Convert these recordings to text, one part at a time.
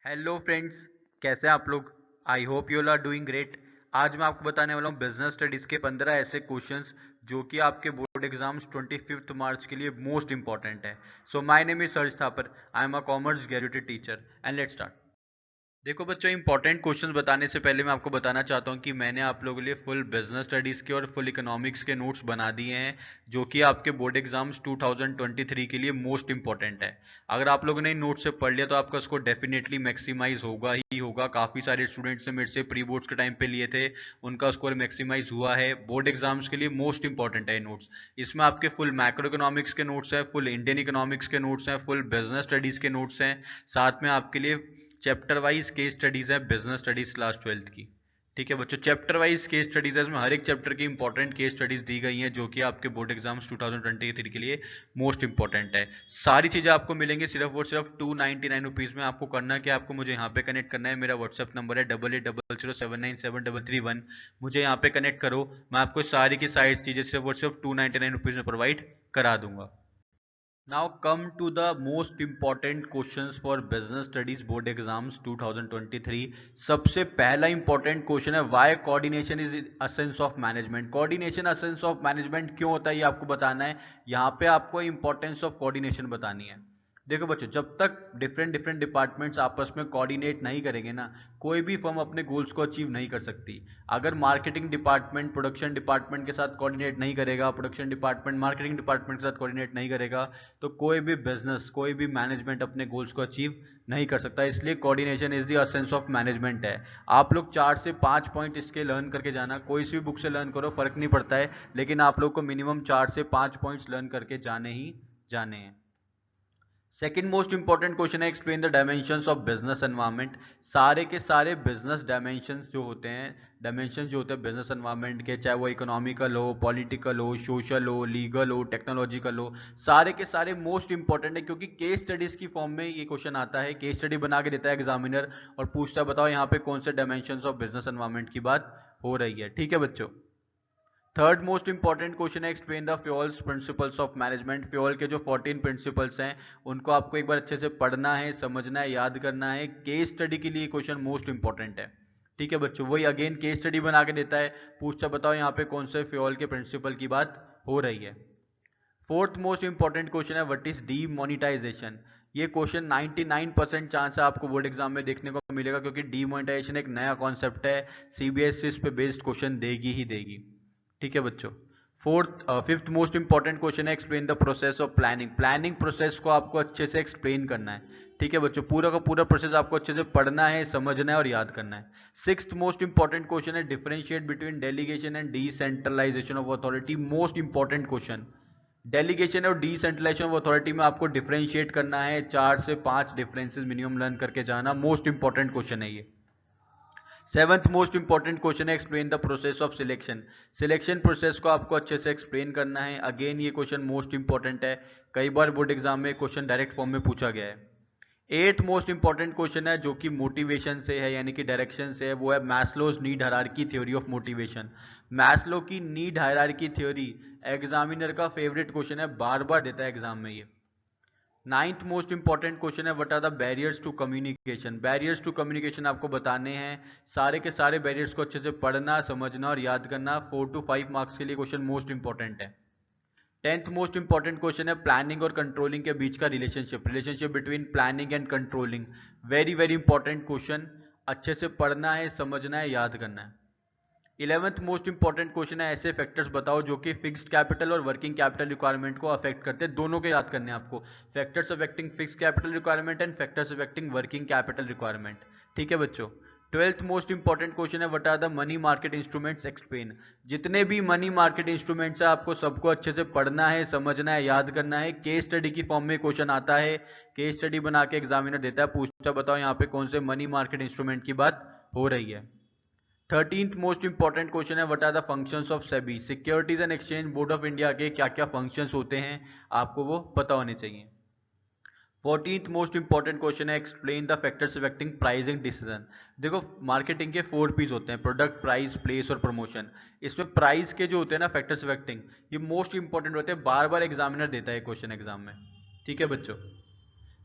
Hello friends, कैसे हैं आप लोग। I hope you all are doing great. आज मैं आपको बताने वाला हूँ बिजनेस स्टडीज़ के 15 ऐसे क्वेश्चंस जो कि आपके बोर्ड एग्जाम्स 25 मार्च के लिए मोस्ट इंपॉर्टेंट है। So my name is surge Thapar. I am a commerce graduated teacher and let's start. देखो बच्चों, इंपॉर्टेंट क्वेश्चंस बताने से पहले मैं आपको बताना चाहता हूं कि मैंने आप लोगों के लिए फुल बिजनेस स्टडीज़ के और फुल इकोनॉमिक्स के नोट्स बना दिए हैं जो कि आपके बोर्ड एग्जाम्स 2023 के लिए मोस्ट इंपॉर्टेंट है। अगर आप लोगों ने इन नोट्स से पढ़ लिया तो आपका स्कोर डेफिनेटली मैक्सिमाइज होगा ही होगा। काफ़ी सारे स्टूडेंट्स ने मेरे से प्री बोर्ड्स के टाइम पे लिए थे, उनका स्कोर मैक्सिमाइज हुआ है। बोर्ड एग्जाम्स के लिए मोस्ट इंपॉर्टेंट है नोट्स। इसमें आपके फुल मैक्रो इकोनॉमिक्स के नोट्स हैं, फुल इंडियन इकोनॉमिक्स के नोट्स हैं, फुल बिजनेस स्टडीज़ के नोट्स हैं। साथ में आपके लिए चैप्टर वाइज केस स्टडीज है बिजनेस स्टडीज क्लास 12th की। ठीक है बच्चों, चैप्टर वाइज केस स्टडीज है, इसमें हर एक चैप्टर की इंपॉर्टेंट केस स्टडीज दी गई हैं जो कि आपके बोर्ड एग्जाम्स 2023 के लिए मोस्ट इंपॉर्टेंट है। सारी चीज़ें आपको मिलेंगी सिर्फ और सिर्फ 299 रुपीज़ में। आपको करना क्या, आपको मुझे यहाँ पे कनेक्ट करना है। मेरा व्हाट्सअप नंबर है 8800797331। मुझे यहाँ पे कनेक्ट करो, मैं आपको सारी की सारी चीज़ें सिर्फ और सिर्फ 299 रुपीज़ में प्रोवाइड करा दूंगा। Now come to the most important questions for business studies board exams 2023। सबसे पहला important question है, why coordination is essence of management। coordination essence of management क्यों होता है ये आपको बताना है। यहाँ पे आपको importance of coordination बतानी है। देखो बच्चों, जब तक डिफरेंट डिफरेंट डिपार्टमेंट्स आपस में कोऑर्डिनेट नहीं करेंगे ना, कोई भी फर्म अपने गोल्स को अचीव नहीं कर सकती। अगर मार्केटिंग डिपार्टमेंट प्रोडक्शन डिपार्टमेंट के साथ कोऑर्डिनेट नहीं करेगा, प्रोडक्शन डिपार्टमेंट मार्केटिंग डिपार्टमेंट के साथ कोऑर्डिनेट नहीं करेगा, तो कोई भी बिजनेस कोई भी मैनेजमेंट अपने गोल्स को अचीव नहीं कर सकता। इसलिए coordination is the essence of management है। आप लोग 4 से 5 पॉइंट इसके लर्न करके जाना, कोई सी भी बुक से लर्न करो, फर्क नहीं पड़ता है, लेकिन आप लोग को मिनिमम 4 से 5 पॉइंट्स लर्न करके जाने ही जाने हैं। सेकेंड मोस्ट इंपॉर्टेंट क्वेश्चन है, explain the dimensions of business environment. सारे के सारे बिजनेस डायमेंशंस जो होते हैं, डायमेंशन जो होते हैं बिजनेस एनवायरनमेंट के, चाहे वो इकोनॉमिकल हो, पॉलिटिकल हो, सोशल हो, लीगल हो, टेक्नोलॉजिकल हो, सारे के सारे मोस्ट इंपॉर्टेंट है। क्योंकि केस स्टडीज की फॉर्म में ये क्वेश्चन आता है, केस स्टडी बना के देता है एग्जामिनर और पूछता है बताओ यहाँ पे कौन से डायमेंशंस ऑफ बिजनेस एनवायरनमेंट की बात हो रही है। ठीक है बच्चों। थर्ड मोस्ट इंपॉर्टेंट क्वेश्चन है, explain the fuels principles of management. Fuel के जो 14 प्रिंसिपल्स हैं उनको आपको एक बार अच्छे से पढ़ना है, समझना है, याद करना है। केस स्टडी के लिए क्वेश्चन मोस्ट इंपॉर्टेंट है। ठीक है बच्चों, वही अगेन केस स्टडी बना के देता है, पूछता बताओ यहाँ पे कौन से फ्यूल के प्रिंसिपल की बात हो रही है। फोर्थ मोस्ट इंपॉर्टेंट क्वेश्चन है, व्हाट इज डीमोनेटाइजेशन। ये क्वेश्चन 99% चांस है आपको बोर्ड एग्जाम में देखने को मिलेगा, क्योंकि डीमोनेटाइजेशन एक नया कॉन्सेप्ट है, सीबीएसई इस पे बेस्ड क्वेश्चन देगी ही देगी। ठीक है बच्चों। फिफ्थ मोस्ट इंपॉर्टेंट क्वेश्चन है, explain the process of planning. Planning process को आपको अच्छे से एक्सप्लेन करना है। ठीक है बच्चों, पूरा का पूरा प्रोसेस आपको अच्छे से पढ़ना है, समझना है और याद करना है। सिक्स्थ मोस्ट इंपॉर्टेंट क्वेश्चन है, differentiate between delegation and decentralisation of authority. Most important question, delegation और डिसेंट्रलाइजेशन ऑफ अथॉरिटी में आपको डिफरेंशिएट करना है। 4 से 5 डिफरेंसेस मिनिमम लर्न करके जाना, मोस्ट इंपॉर्टेंट क्वेश्चन है ये। सेवंथ मोस्ट इंपॉर्टेंट क्वेश्चन है, explain the process of selection. Selection process को आपको अच्छे से एक्सप्लेन करना है। अगेन ये क्वेश्चन मोस्ट इंपॉर्टेंट है, कई बार बोर्ड एग्जाम में क्वेश्चन डायरेक्ट फॉर्म में पूछा गया है। एट मोस्ट इंपॉर्टेंट क्वेश्चन है जो कि मोटिवेशन से है, यानी कि डायरेक्शन से है, वो है Maslow's need hierarchy theory of motivation. Maslow की नीड हायरार्की थ्योरी एग्जामिनर का फेवरेट क्वेश्चन है, बार बार देता है एग्जाम में ये। नाइन्थ मोस्ट इंपॉर्टेंट क्वेश्चन है, what are the barriers to communication. Barriers to communication आपको बताने हैं, सारे के सारे बैरियर्स को अच्छे से पढ़ना, समझना और याद करना। 4 to 5 मार्क्स के लिए क्वेश्चन मोस्ट इंपॉर्टेंट है। टेंथ मोस्ट इंपॉर्टेंट क्वेश्चन है, प्लानिंग और कंट्रोलिंग के बीच का relationship, relationship between planning and controlling. Very very important question, अच्छे से पढ़ना है, समझना है, याद करना है। 11th मोस्ट इंपॉर्टेंट क्वेश्चन है, ऐसे फैक्टर्स बताओ जो कि फिक्स्ड कैपिटल और वर्किंग कैपिटल रिक्वायरमेंट को अफेक्ट करते हैं। दोनों के याद करने हैं आपको, factors affecting fixed capital requirement and factors affecting working capital requirement. ठीक है बच्चों। 12th मोस्ट इंपॉर्टेंट क्वेश्चन है, what are the money market instruments explain. जितने भी मनी मार्केट इंस्ट्रूमेंट्स है आपको सबको अच्छे से पढ़ना है, समझना है, याद करना है। केस स्टडी की फॉर्म में क्वेश्चन आता है, केस स्टडी बना के एग्जामिनर देता है, पूछता बताओ यहाँ पे कौन से मनी मार्केट इंस्ट्रूमेंट की बात हो रही है। 13th मोस्ट इंपॉर्टेंट क्वेश्चन है, what are the functions of SEBI. Securities and exchange board of India के क्या क्या फंक्शंस होते हैं आपको वो पता होने चाहिए। 14th मोस्ट इंपॉर्टेंट क्वेश्चन है, explain the factors affecting pricing decision. देखो, मार्केटिंग के 4 P's होते हैं, प्रोडक्ट, प्राइस, प्लेस और प्रमोशन। इसमें प्राइस के जो होते हैं ना फैक्टर्स अफेक्टिंग, ये मोस्ट इंपॉर्टेंट होते हैं, बार बार एग्जामिनर देता है क्वेश्चन एग्जाम में। ठीक है बच्चों।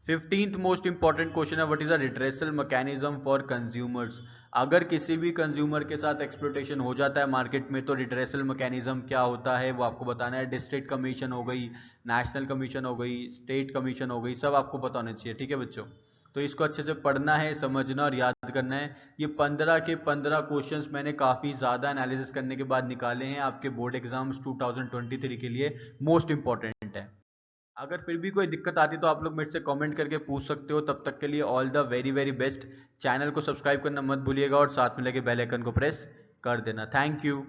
15th मोस्ट इंपॉर्टेंट क्वेश्चन है, what is the redressal mechanism for consumers. अगर किसी भी कंज्यूमर के साथ एक्सप्लॉइटेशन हो जाता है मार्केट में तो रिड्रेसल मैकेनिज्म क्या होता है वो आपको बताना है। डिस्ट्रिक्ट कमीशन हो गई, नेशनल कमीशन हो गई, स्टेट कमीशन हो गई, सब आपको पता होना चाहिए, ठीक है बच्चों। तो इसको अच्छे से पढ़ना है, समझना और याद करना है। ये 15 के 15 क्वेश्चंस मैंने काफ़ी ज़्यादा एनालिसिस करने के बाद निकाले हैं आपके बोर्ड एग्जाम्स 2023 के लिए, मोस्ट इंपॉर्टेंट है। अगर फिर भी कोई दिक्कत आती तो आप लोग मेरे से कमेंट करके पूछ सकते हो। तब तक के लिए all the very very best. Channel को सब्सक्राइब करना मत भूलिएगा और साथ में लगे बेल आइकन को प्रेस कर देना। Thank you.